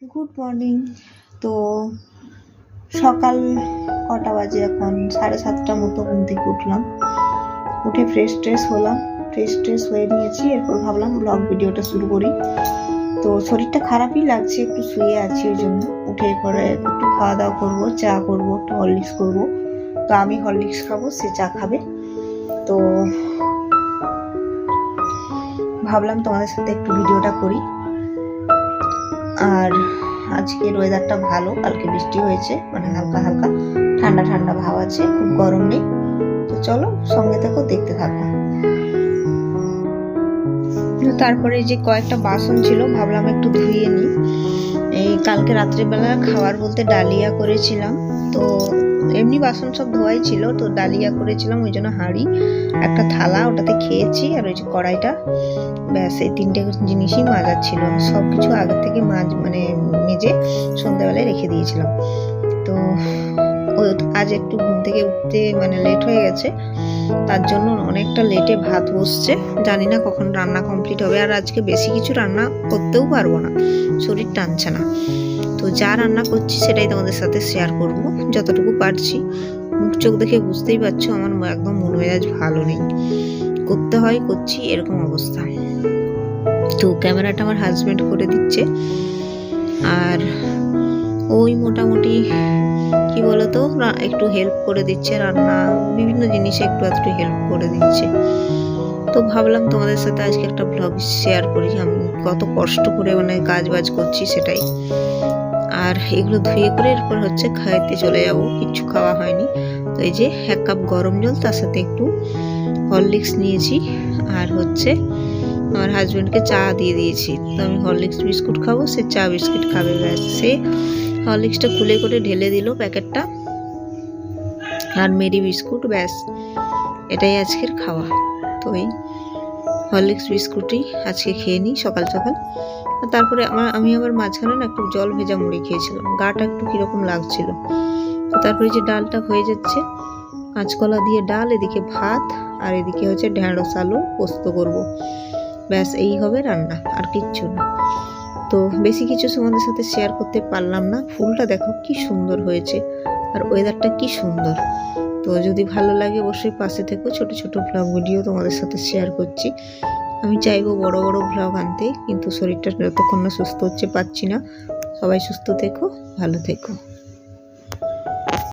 Good morning. তো সকাল কটা বাজে, এখন 7:30 মতো ঘুম থেকে উঠলাম। উঠে ফ্রেশ ট্রেস হয়ে নিয়েছি। এরপর ভাবলাম ব্লগ ভিডিওটা শুরু করি। তো শরীরটা খারাপই লাগছে, একটু শুয়ে আছি, ওই জন্য উঠে পরে একটু খাওয়া দাওয়া করবো, চা করবো, একটু হরলিক্স করবো। তো আমি হরলিক্স খাবো, সে চা খাবে। তো ভাবলাম তোমাদের সাথে একটু ভিডিওটা করি। আর আজকের ওয়েদারটা ভালো, কালকে বৃষ্টি হয়েছে, মানে হালকা হালকা ঠান্ডা ঠান্ডা ভাব আছে, খুব গরম নেই। তো চলো সঙ্গে থেকো, দেখতে থাকো। তারপরে যে কয়েকটা বাসন ছিল, ভাবলাম একটু ধুয়ে নিই। এই কালকে রাত্রিবেলা খাবার বলতে ডালিয়া করেছিলাম, তো এমনি বাসন সব ধোয়াই ছিল, তো ডালিয়া করেছিলাম, ওই জন্য হাঁড়ি, একটা থালা, ওটাতে খেয়েছি। আর ওই যে কড়াইটা, ব্যাস এই তিনটে জিনিসই মাজার ছিল। সব কিছু আগে থেকে মেজে সন্ধ্যাবেলায় রেখে দিয়েছিলাম। তো আজ একটু ঘুম থেকে উঠতে লেট হয়ে গেছে, তার জন্য অনেকটা লেটে ভাত বসছে। জানি না কখন রান্না কমপ্লিট হবে। আর আজকে বেশি কিছু রান্না করতেও পারবো না, শরীর টানছে না। তো যা রান্না করছি সেটাই তোমাদের সাথে শেয়ার করব, যতটুকু পারছি। মুখ চোখ দেখে বুঝতেই পারছো আমার একদম মন মেজাজ ভালো নেই। করতে হয়, করছি, এরকম অবস্থা। তো ক্যামেরাটা আমার হাজবেন্ড করে দিচ্ছে। আর ওই মোটামুটি কি বলতো, একটু হেল্প করে দিচ্ছে, রান্না বিভিন্ন জিনিসে একটু হেল্প করে দিচ্ছে। তো ভাবলাম তোমাদের সাথে আজকে একটা ব্লগ শেয়ার করি, আমি কত কষ্ট করে কাজ বাজ করছি সেটাই। আর এগুলো ধুয়ে করে এরপর খাইতে চলে যাব, কিচ্ছু খাওয়া হয়নি। তো এই যে 1 কাপ গরম জল, তার সাথে একটু হরলিক্স নিয়েছি। আর আমার হাজবেন্ডকে চা দিয়ে দিয়েছি। তো আমি হরলিক্স বিস্কুট খাবো, সে চা বিস্কুট খাবে। ব্যাস, সে হরলিক্সটা খুলে করে ঢেলে দিল প্যাকেটটা, আর মেরি বিস্কুট, ব্যাস এটাই আজকের খাওয়া। তো এই হরলিক্স বিস্কুটই আজকে খেয়ে নিই সকাল সকাল। তারপরে আমি আবার মাঝখানে একটু জল ভেজা মুড়ি খেয়েছিলাম, গাটা একটু কিরকম লাগছিল। তারপরে যে ডালটা হয়ে যাচ্ছে, কাঁচকলা দিয়ে ডাল, এদিকে ভাত, আর এদিকে ঢেঁড়স আলু পোস্ত করবো। ব্যাস এই হবে রান্না, আর কিচ্ছু না। তো বেশি কিছু তোমাদের সাথে শেয়ার করতে পারলাম না। ফুলটা দেখো কি সুন্দর হয়েছে, আর ওয়েদারটা কি সুন্দর। তো যদি ভালো লাগে অবশ্যই পাশে থেকো, ছোট ছোট ব্লগ ভিডিও তোমাদের সাথে শেয়ার করছি। আমি চাইবো বড় বড় ব্লগ আনতে, কিন্তু শরীরটা যতক্ষণ না সুস্থ হচ্ছে পাচ্ছি না। সবাই সুস্থ থেকো, ভালো থেকো।